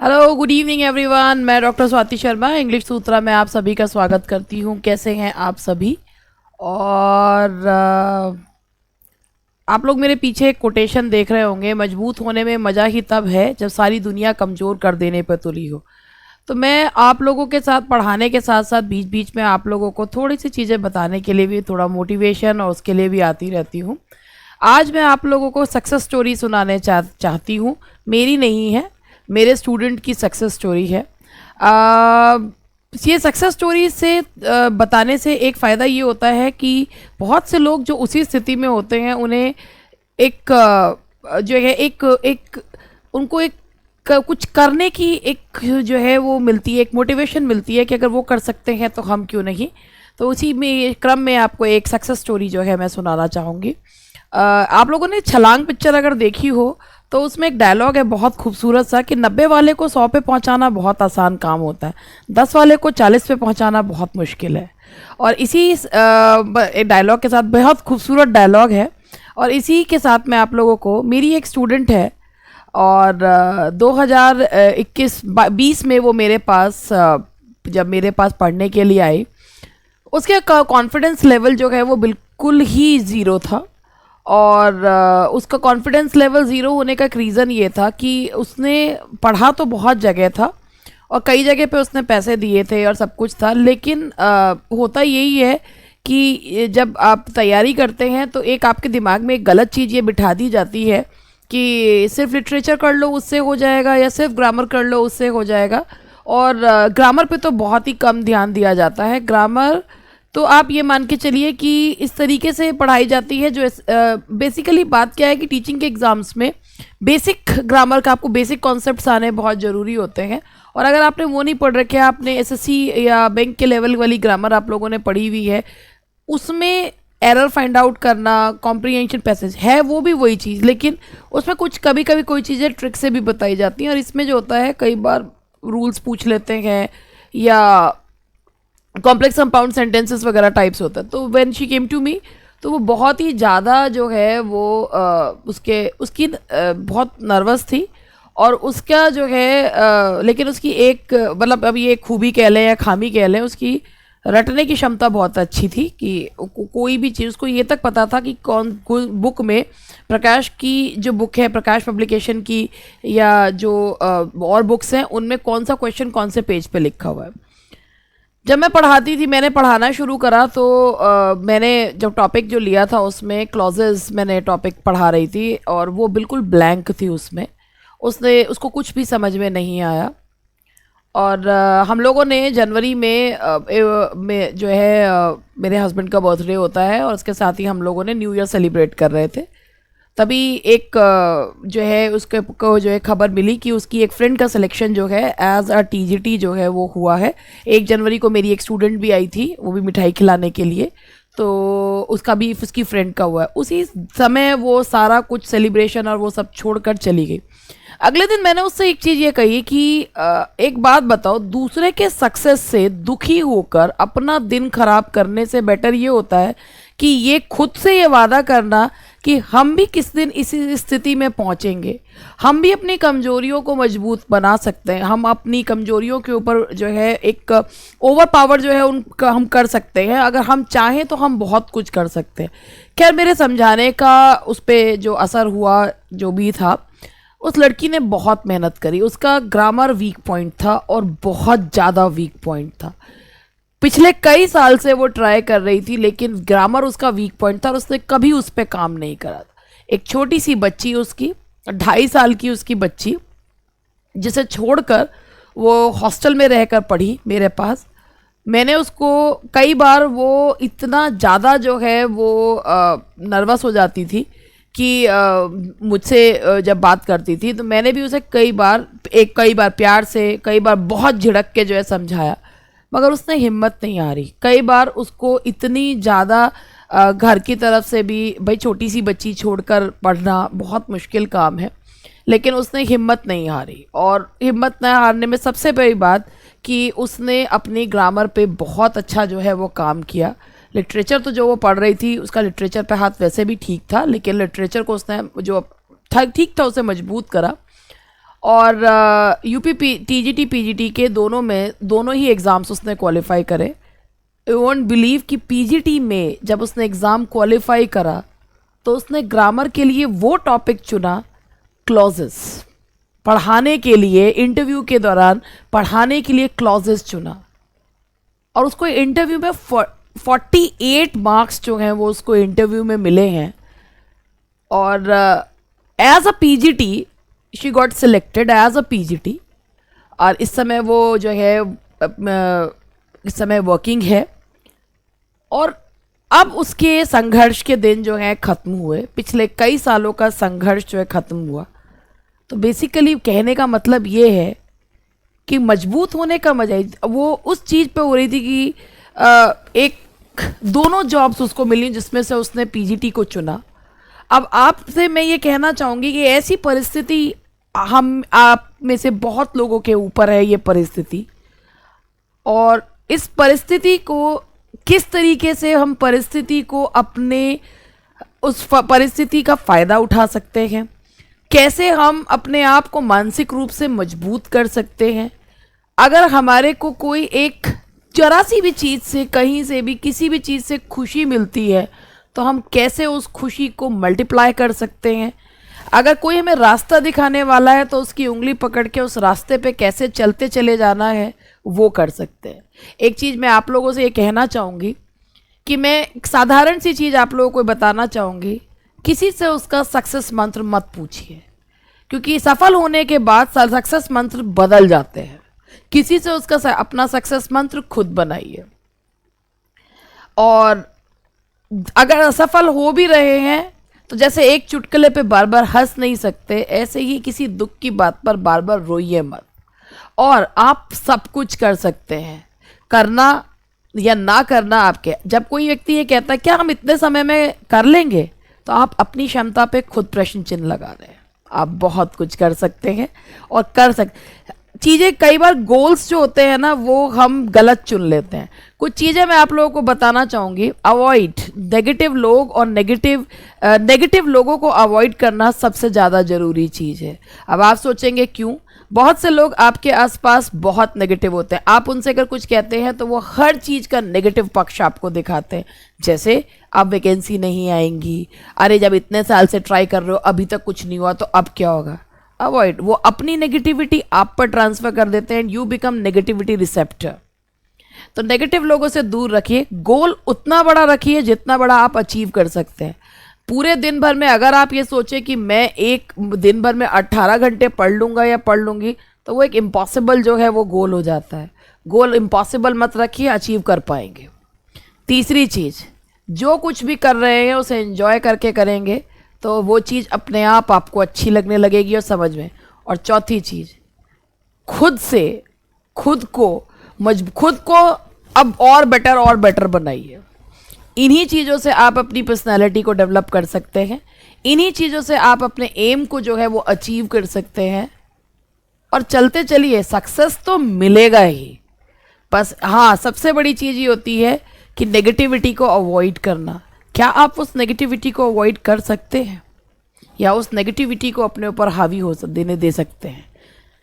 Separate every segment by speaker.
Speaker 1: Hello, good evening everyone. मैं doctor Swati Sharma, English सूत्रा में आप सभी का स्वागत करती हूँ। कैसे हैं आप सभी? और आप लोग मेरे पीछे एक कोटेशन देख रहे होंगे, मजबूत होने में मज़ा ही तब है जब सारी दुनिया कमज़ोर कर देने पर तुली हो। तो मैं आप लोगों के साथ पढ़ाने के साथ साथ बीच बीच में आप लोगों को थोड़ी सी चीज़ें बताने के लिए भी, थोड़ा मोटिवेशन और उसके लिए भी आती रहती हूँ। आज मैं आप लोगों को सक्सेस स्टोरी सुनाने चाहती हूँ। मेरी नहीं है, मेरे स्टूडेंट की सक्सेस स्टोरी है। ये सक्सेस स्टोरी से बताने से एक फ़ायदा ये होता है कि बहुत से लोग जो उसी स्थिति में होते हैं उन्हें एक जो है एक उनको एक कुछ करने की एक जो है वो मिलती है, एक मोटिवेशन मिलती है कि अगर वो कर सकते हैं तो हम क्यों नहीं। तो उसी में क्रम में आपको एक सक्सेस स्टोरी जो है मैं सुनाना चाहूँगी। आप लोगों ने छलांग पिक्चर अगर देखी हो तो उसमें एक डायलॉग है बहुत खूबसूरत सा कि 90 वाले को 100 पे पहुंचाना बहुत आसान काम होता है, 10 वाले को 40 पे पहुंचाना बहुत मुश्किल है। और इसी डायलॉग के साथ, बहुत खूबसूरत डायलॉग है, और इसी के साथ मैं आप लोगों को, मेरी एक स्टूडेंट है और 2021-20 में वो मेरे पास जब मेरे पास पढ़ने के लिए आई, उसके कॉन्फिडेंस लेवल जो है वो बिल्कुल ही ज़ीरो था। और उसका कॉन्फिडेंस लेवल ज़ीरो होने का एक रीज़न ये था कि उसने पढ़ा तो बहुत जगह था और कई जगह पे उसने पैसे दिए थे और सब कुछ था, लेकिन होता यही है कि जब आप तैयारी करते हैं तो एक आपके दिमाग में एक गलत चीज़ ये बिठा दी जाती है कि सिर्फ लिटरेचर कर लो उससे हो जाएगा, या सिर्फ ग्रामर कर लो उससे हो जाएगा। और ग्रामर पे तो बहुत ही कम ध्यान दिया जाता है। ग्रामर तो आप ये मान के चलिए कि इस तरीके से पढ़ाई जाती है जो बेसिकली बात क्या है कि टीचिंग के एग्ज़ाम्स में बेसिक ग्रामर का आपको बेसिक कॉन्सेप्ट्स आने बहुत ज़रूरी होते हैं। और अगर आपने वो नहीं पढ़ रखे, आपने एसएससी या बैंक के लेवल वाली ग्रामर आप लोगों ने पढ़ी हुई है, उसमें एरर फाइंड आउट करना, कॉम्प्रीहेंशन पैसेज है, वो भी वही चीज़, लेकिन उसमें कुछ कभी कभी कोई चीज़ें ट्रिक से भी बताई जाती हैं। और इसमें जो होता है कई बार रूल्स पूछ लेते हैं या कॉम्प्लेक्स कंपाउंड सेंटेंसेस वगैरह टाइप्स होता है। तो when she came to me, तो वो बहुत ही ज़्यादा जो है वो उसकी बहुत नर्वस थी। और उसका जो है लेकिन उसकी एक मतलब अब ये खूबी कह लें या खामी कह लें, उसकी रटने की क्षमता बहुत अच्छी थी कि कोई भी चीज़, उसको ये तक पता था कि कौन बुक में, प्रकाश की जो बुक है, प्रकाश पब्लिकेशन की, या जो और बुक्स हैं उनमें कौन सा क्वेश्चन कौन से पेज पे लिखा हुआ है। जब मैं पढ़ाती थी, मैंने पढ़ाना शुरू करा तो मैंने जब टॉपिक जो लिया था उसमें क्लॉजेस मैंने टॉपिक पढ़ा रही थी और वो बिल्कुल ब्लैंक थी। उसको कुछ भी समझ में नहीं आया। और हम लोगों ने जनवरी में जो है मेरे हस्बैंड का बर्थडे होता है और उसके साथ ही हम लोगों ने न्यू ईयर सेलिब्रेट कर रहे थे। तभी एक जो है उसके को जो है खबर मिली कि उसकी एक फ्रेंड का सिलेक्शन जो है एज अ टीजीटी जो है वो हुआ है। 1 जनवरी को मेरी एक स्टूडेंट भी आई थी, वो भी मिठाई खिलाने के लिए, तो उसका भी उसकी फ्रेंड का हुआ है। उसी समय वो सारा कुछ सेलिब्रेशन और वो सब छोड़कर चली गई। अगले दिन मैंने उससे एक चीज़ ये कही कि एक बात बताओ, दूसरे के सक्सेस से दुखी होकर अपना दिन खराब करने से बेटर ये होता है कि ये खुद से ये वादा करना कि हम भी किस दिन इसी स्थिति में पहुंचेंगे, हम भी अपनी कमजोरियों को मजबूत बना सकते हैं, हम अपनी कमजोरियों के ऊपर जो है एक ओवर पावर जो है उनका हम कर सकते हैं। अगर हम चाहें तो हम बहुत कुछ कर सकते हैं। खैर, मेरे समझाने का उस पर जो असर हुआ जो भी था, उस लड़की ने बहुत मेहनत करी। उसका ग्रामर वीक पॉइंट था और बहुत ज़्यादा वीक पॉइंट था। पिछले कई साल से वो ट्राई कर रही थी, लेकिन ग्रामर उसका वीक पॉइंट था और उसने कभी उस पर काम नहीं करा था। एक छोटी सी बच्ची, उसकी 2.5 साल की उसकी बच्ची, जिसे छोड़कर वो हॉस्टल में रहकर पढ़ी मेरे पास। मैंने उसको कई बार, वो इतना ज़्यादा जो है वो नर्वस हो जाती थी कि मुझसे जब बात करती थी तो मैंने भी उसे कई बार प्यार से, कई बार बहुत झिड़क के जो है समझाया, मगर उसने हिम्मत नहीं आ रही। कई बार उसको इतनी ज़्यादा घर की तरफ से भी, भाई छोटी सी बच्ची छोड़कर पढ़ना बहुत मुश्किल काम है, लेकिन उसने हिम्मत नहीं हारी। और हिम्मत न हारने में सबसे बड़ी बात कि उसने अपनी ग्रामर पे बहुत अच्छा जो है वो काम किया। लिटरेचर तो जो वो पढ़ रही थी, उसका लिटरेचर पे हाथ वैसे भी ठीक था, लेकिन लिटरेचर को उसने जो ठीक था उसे मजबूत करा। और यूपी टीजीटी पीजीटी के दोनों ही एग्ज़ाम्स उसने क्वालिफाई करे। यू वोंट बिलीव कि पीजीटी में जब उसने एग्ज़ाम क्वालिफाई करा तो उसने ग्रामर के लिए वो टॉपिक चुना, क्लॉजेस पढ़ाने के लिए, इंटरव्यू के दौरान पढ़ाने के लिए क्लॉजेस चुना, और उसको इंटरव्यू में 48 मार्क्स जो हैं वो उसको इंटरव्यू में मिले हैं। और as a PGT she got selected as a PGT, और इस समय वो जो है इस समय वर्किंग है। और अब उसके संघर्ष के दिन जो है ख़त्म हुए, पिछले कई सालों का संघर्ष जो है ख़त्म हुआ। तो बेसिकली कहने का मतलब ये है कि मजबूत होने का मजा वो उस चीज़ पे हो रही थी कि एक दोनों जॉब्स उसको मिली जिसमें से उसने पीजीटी को चुना। अब आपसे मैं ये कहना चाहूँगी कि ऐसी परिस्थिति हम आप में से बहुत लोगों के ऊपर है ये परिस्थिति, और इस परिस्थिति को किस तरीके से हम परिस्थिति को अपने उस परिस्थिति का फ़ायदा उठा सकते हैं, कैसे हम अपने आप को मानसिक रूप से मजबूत कर सकते हैं। अगर हमारे को कोई एक जरा सी भी चीज़ से, कहीं से भी, किसी भी चीज़ से खुशी मिलती है तो हम कैसे उस खुशी को मल्टीप्लाई कर सकते हैं। अगर कोई हमें रास्ता दिखाने वाला है तो उसकी उंगली पकड़ के उस रास्ते पे कैसे चलते चले जाना है वो कर सकते हैं। एक चीज़ मैं आप लोगों से ये कहना चाहूँगी कि मैं एक साधारण सी चीज़ आप लोगों को बताना चाहूँगी, किसी से उसका सक्सेस मंत्र मत पूछिए, क्योंकि सफल होने के बाद सक्सेस मंत्र बदल जाते हैं। किसी से उसका अपना सक्सेस मंत्र खुद बनाइए, और अगर असफल हो भी रहे हैं तो जैसे एक चुटकुले पे बार बार हंस नहीं सकते, ऐसे ही किसी दुख की बात पर बार बार रोइए मत। और आप सब कुछ कर सकते हैं, करना या ना करना आपके। जब कोई व्यक्ति ये कहता है क्या हम इतने समय में कर लेंगे, तो आप अपनी क्षमता पे खुद प्रश्न चिन्ह लगा रहे हैं। आप बहुत कुछ कर सकते हैं और कर सकते चीज़ें। कई बार गोल्स जो होते हैं ना वो हम गलत चुन लेते हैं। कुछ चीज़ें मैं आप लोगों को बताना चाहूँगी। अवॉइड नेगेटिव लोग और नेगेटिव लोगों को अवॉइड करना सबसे ज़्यादा ज़रूरी चीज़ है। अब आप सोचेंगे क्यों? बहुत से लोग आपके आसपास बहुत नेगेटिव होते हैं। आप उनसे अगर कुछ कहते हैं तो वो हर चीज़ का नेगेटिव पक्ष आपको दिखाते हैं। जैसे अब वैकेंसी नहीं आएंगी, अरे जब इतने साल से ट्राई कर रहे हो अभी तक कुछ नहीं हुआ तो अब क्या होगा। अवॉइड, वो अपनी नेगेटिविटी आप पर ट्रांसफर कर देते हैं। You become negativity receptor. तो नेगेटिव लोगों से दूर रखिए। गोल उतना बड़ा रखिए जितना बड़ा आप अचीव कर सकते हैं। पूरे दिन भर में अगर आप ये सोचें कि मैं एक दिन भर में 18 घंटे पढ़ लूँगा या पढ़ लूँगी, तो वो एक इम्पॉसिबल जो है वो गोल हो जाता है। गोल इम्पॉसिबल मत रखिए, अचीव कर पाएंगे। तीसरी चीज़, जो कुछ भी कर रहे हैं उसे एंजॉय करके करेंगे तो वो चीज़ अपने आप आपको अच्छी लगने लगेगी और समझ में। और चौथी चीज़, खुद को अब और बेटर बनाइए। इन्हीं चीज़ों से आप अपनी पर्सनालिटी को डेवलप कर सकते हैं। इन्हीं चीज़ों से आप अपने एम को जो है वो अचीव कर सकते हैं। और चलते चलिए, सक्सेस तो मिलेगा ही। बस हाँ, सबसे बड़ी चीज़ ये होती है कि नेगेटिविटी को अवॉइड करना। क्या आप उस नेगेटिविटी को अवॉइड कर सकते हैं या उस नेगेटिविटी को अपने ऊपर हावी हो दे सकते हैं?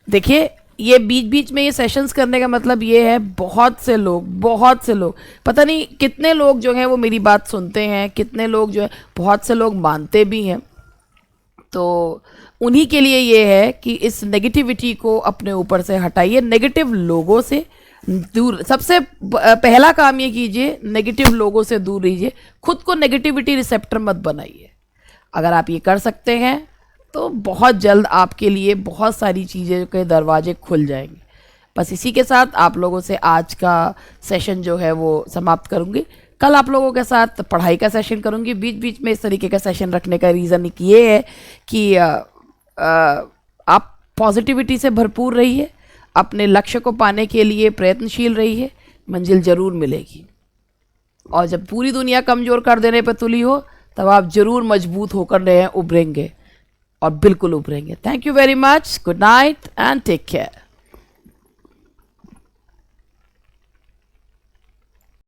Speaker 1: देखिए, ये बीच बीच में ये सेशंस करने का मतलब ये है, बहुत से लोग पता नहीं कितने लोग जो हैं वो मेरी बात सुनते हैं, कितने लोग जो है, बहुत से लोग मानते भी हैं। तो उन्हीं के लिए ये है कि इस नेगेटिविटी को अपने ऊपर से हटाइए। नेगेटिव लोगों से दूर, सबसे पहला काम ये कीजिए, नेगेटिव लोगों से दूर रहिए। खुद को नेगेटिविटी रिसेप्टर मत बनाइए। अगर आप ये कर सकते हैं तो बहुत जल्द आपके लिए बहुत सारी चीज़ें के दरवाजे खुल जाएंगे। बस इसी के साथ आप लोगों से आज का सेशन जो है वो समाप्त करूँगी। कल आप लोगों के साथ पढ़ाई का सेशन करूँगी। बीच बीच में इस तरीके का सेशन रखने का रीज़न ये है कि आप पॉजिटिविटी से भरपूर रहिए, अपने लक्ष्य को पाने के लिए प्रयत्नशील रहिए, मंजिल ज़रूर मिलेगी। और जब पूरी दुनिया कमज़ोर कर देने पर तुली हो तब आप ज़रूर मजबूत होकर उभरेंगे, और बिल्कुल उभरेंगे। Thank you very much. Good night and take care.